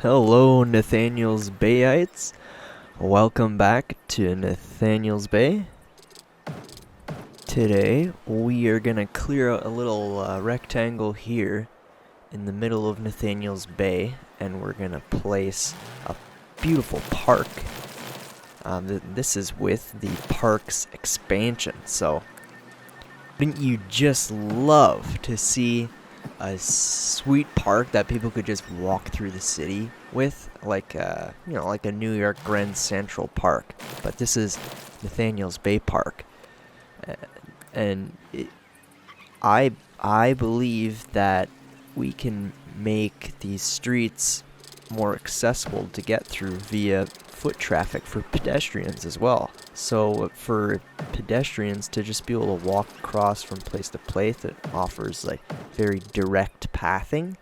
Hello, Nathaniel's Bayites. Welcome back to Nathaniel's Bay. Today, we are going to clear out a little rectangle here in the middle of Nathaniel's Bay, and we're going to place a beautiful park. This is with the park's expansion, so wouldn't you just love to see a sweet park that people could just walk through the city with, like like a New York Grand Central Park. But this is Nathaniel's Bay Park, and I believe that we can make these streets more accessible to get through via foot traffic for pedestrians as well. So for pedestrians to just be able to walk across from place to place, it offers like very direct pathing.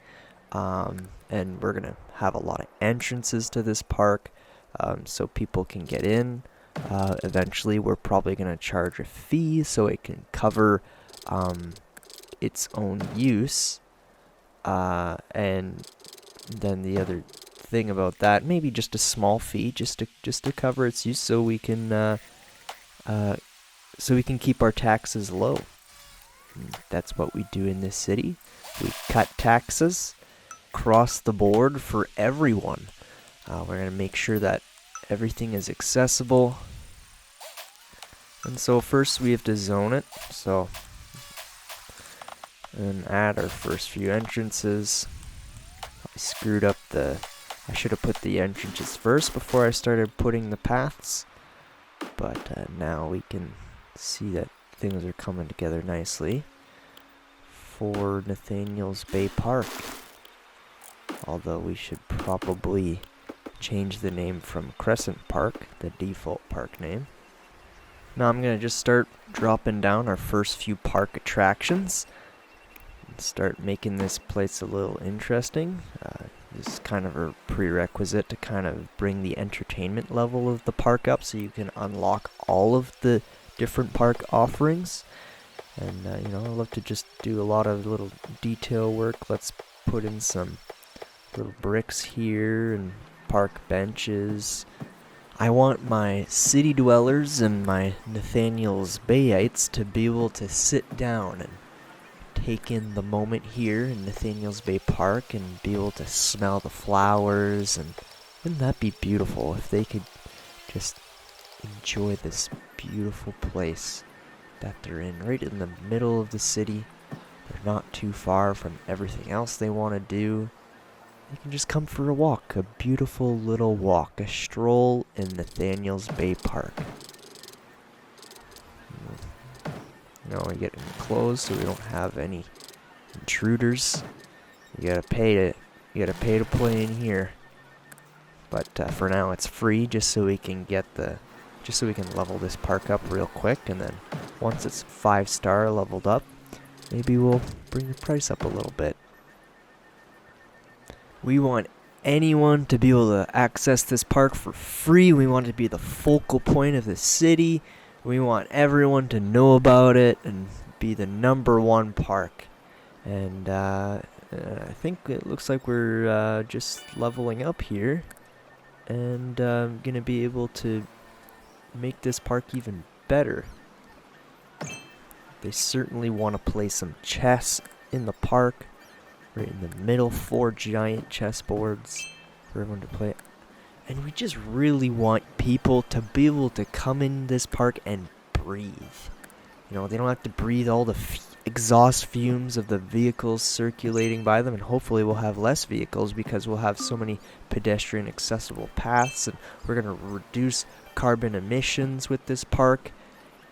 And we're gonna have a lot of entrances to this park, so people can get in. Eventually, we're probably gonna charge a fee so it can cover its own use. And then the other thing about that, maybe just a small fee, just to cover its use, so we can keep our taxes low. And that's what we do in this city. We cut taxes across the board for everyone. We're gonna make sure that everything is accessible. And so first we have to zone it. So and add our first few entrances. I screwed up I should have put the entrances first before I started putting the paths. But now we can see that things are coming together nicely for Nathaniel's Bay Park. Although we should probably change the name from Crescent Park, the default park name. Now I'm going to just start dropping down our first few park attractions. Start making this place a little interesting. This is kind of a prerequisite to kind of bring the entertainment level of the park up so you can unlock all of the different park offerings. And I love to just do a lot of little detail work. Let's put in some little bricks here and park benches. I want my city dwellers and my Nathaniel's Bayites to be able to sit down and take in the moment here in Nathaniel's Bay Park and be able to smell the flowers. And wouldn't that be beautiful if they could just enjoy this beautiful place that they're in, right in the middle of the city. They're not too far from everything else they want to do. They can just come for a walk, a beautiful little walk, a stroll in Nathaniel's Bay Park. We get enclosed so we don't have any intruders. You gotta pay to play in here. But for now, it's free, just so we can level this park up real quick, and then once it's 5-star leveled up, maybe we'll bring the price up a little bit. We want anyone to be able to access this park for free. We want it to be the focal point of the city. We want everyone to know about it and be the #1 park. And I think it looks like we're just leveling up here. And going to be able to make this park even better. They certainly want to play some chess in the park. Right in the middle, 4 giant chessboards for everyone to play. And we just really want people to be able to come in this park and breathe. They don't have to breathe all the exhaust fumes of the vehicles circulating by them, and hopefully we'll have less vehicles because we'll have so many pedestrian accessible paths, and we're going to reduce carbon emissions with this park,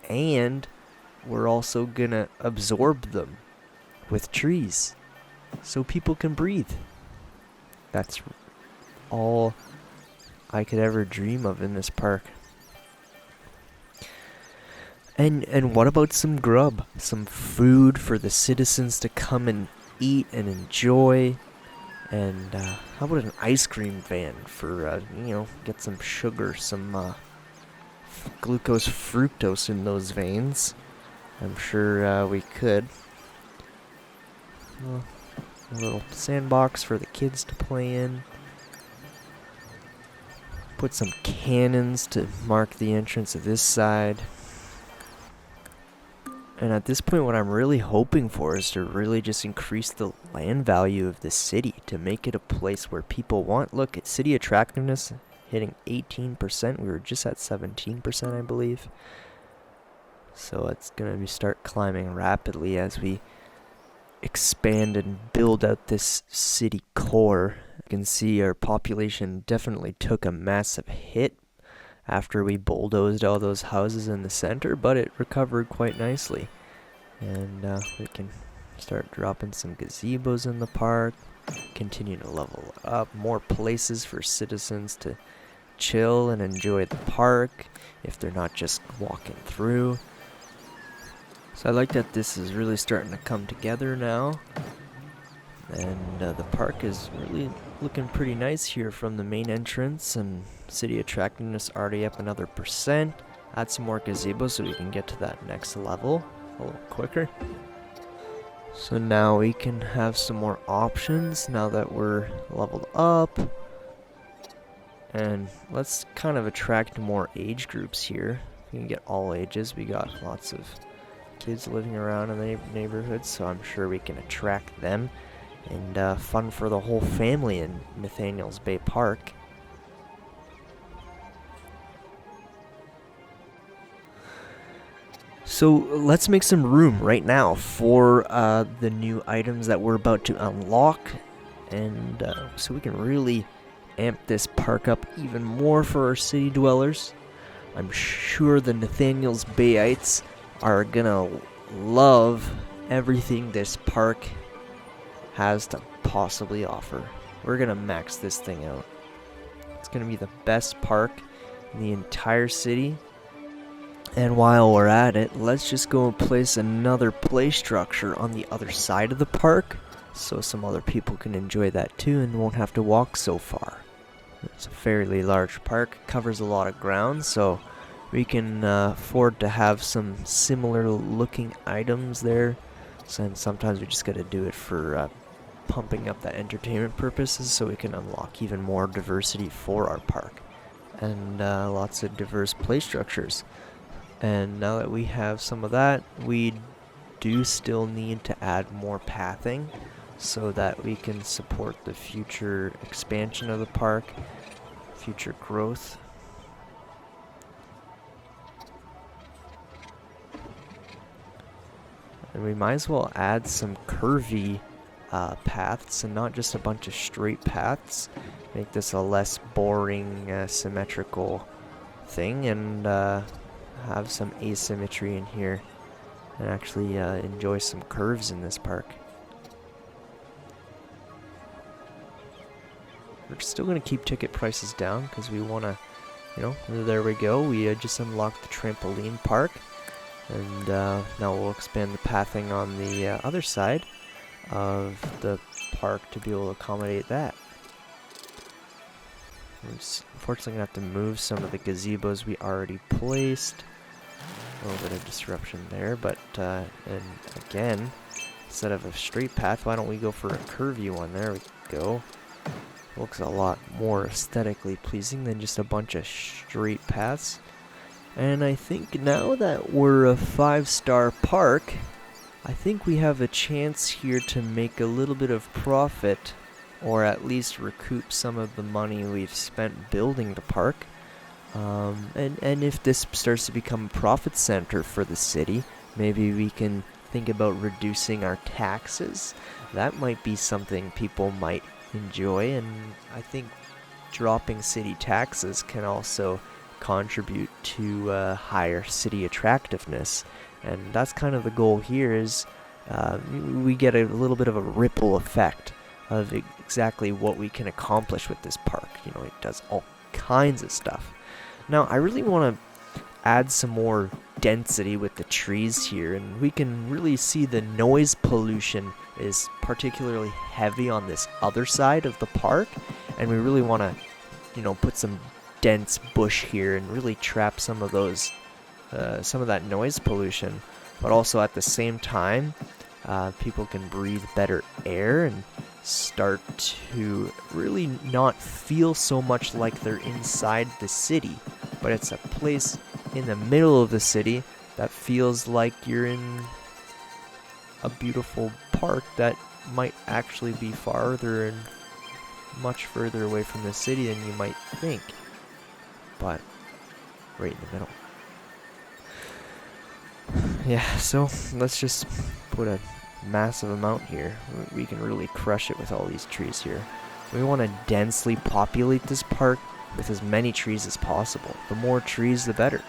and we're also going to absorb them with trees so people can breathe. That's all I could ever dream of in this park. And what about some grub? Some food for the citizens to come and eat and enjoy. And how about an ice cream van for, get some sugar, some glucose fructose in those veins. I'm sure we could. A little sandbox for the kids to play in. put some cannons to mark the entrance of this side. And at this point, what I'm really hoping for is to really just increase the land value of the city to make it a place where people want. Look at city attractiveness hitting 18%. We were just at 17%, I believe. So it's going to start climbing rapidly as we expand and build out this city core. You can see our population definitely took a massive hit after we bulldozed all those houses in the center, but it recovered quite nicely. And we can start dropping some gazebos in the park, continue to level up, more places for citizens to chill and enjoy the park if they're not just walking through. So I like that this is really starting to come together now. And the park is really looking pretty nice here from the main entrance, and city attractiveness already up another %. Add some more gazebos so we can get to that next level a little quicker. So now we can have some more options now that we're leveled up. And let's kind of attract more age groups here. We can get all ages. We got lots of kids living around in the neighborhood, so I'm sure we can attract them. And fun for the whole family in Nathaniel's Bay Park. So let's make some room right now for the new items that we're about to unlock, and so we can really amp this park up even more for our city dwellers. I'm sure the Nathaniel's Bayites are gonna love everything this park has to possibly offer. We're gonna max this thing out. It's gonna be the best park in the entire city. And while we're at it, let's just go and place another play structure on the other side of the park so some other people can enjoy that too and won't have to walk so far. It's a fairly large park, covers a lot of ground, so we can afford to have some similar looking items there. And sometimes we just gotta do it for pumping up the entertainment purposes so we can unlock even more diversity for our park. And lots of diverse play structures. And now that we have some of that, we do still need to add more pathing so that we can support the future expansion of the park, future growth. And we might as well add some curvy paths and not just a bunch of straight paths. Make this a less boring, symmetrical thing, and have some asymmetry in here and actually enjoy some curves in this park. We're still going to keep ticket prices down because we want to, there we go. We just unlocked the trampoline park, and now we'll expand the pathing on the other side of the park to be able to accommodate that. We're unfortunately going to have to move some of the gazebos we already placed. A little bit of disruption there, but and again, instead of a straight path, why don't we go for a curvy one? There we go. Looks a lot more aesthetically pleasing than just a bunch of straight paths. And I think now that we're a 5-star park, I think we have a chance here to make a little bit of profit, or at least recoup some of the money we've spent building the park. And if this starts to become a profit center for the city, maybe we can think about reducing our taxes. That might be something people might enjoy, and I think dropping city taxes can also contribute to higher city attractiveness. And that's kind of the goal here, is we get a little bit of a ripple effect of exactly what we can accomplish with this park. It does all kinds of stuff. Now, I really want to add some more density with the trees here, and we can really see the noise pollution is particularly heavy on this other side of the park, and we really want to, put some dense bush here and really trap some of those, some of that noise pollution, but also at the same time people can breathe better air and start to really not feel so much like they're inside the city, but it's a place in the middle of the city that feels like you're in a beautiful park that might actually be farther and much further away from the city than you might think, but right in the middle. Yeah, so let's just put a massive amount here. We can really crush it with all these trees here. We want to densely populate this park with as many trees as possible. The more trees, the better.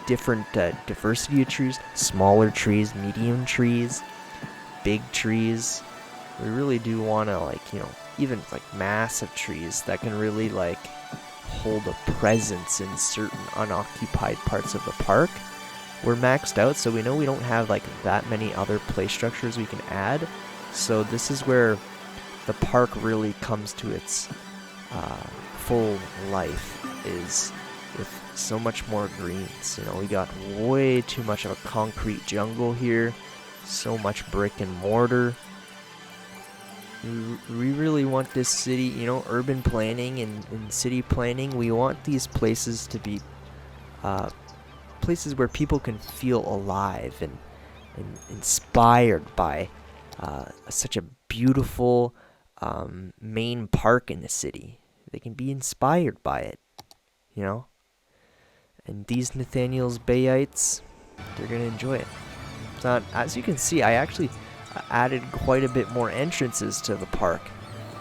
Different diversity of trees, smaller trees, medium trees, big trees. We really do want to, like, you know, even like massive trees that can really like hold a presence in certain unoccupied parts of the park. We're maxed out, so we know we don't have like that many other play structures we can add. So this is where the park really comes to its full life, is with so much more greens. You know, we got way too much of a concrete jungle here, so much brick and mortar. We really want this city, you know, urban planning and city planning, we want these places to be places where people can feel alive and inspired by such a beautiful main park in the city. They can be inspired by it, you know? And these Nathaniel's Bayites, they're going to enjoy it. So, as you can see, I actually added quite a bit more entrances to the park.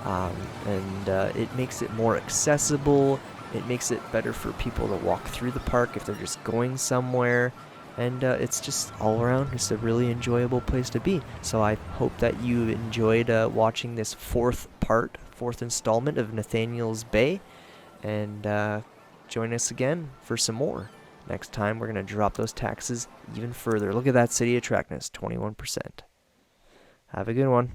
And it makes it more accessible. It makes it better for people to walk through the park if they're just going somewhere. And it's just all around just a really enjoyable place to be. So I hope that you enjoyed watching this fourth installment of Nathaniel's Bay. And join us again for some more. Next time we're going to drop those taxes even further. Look at that city attractiveness, 21%. Have a good one.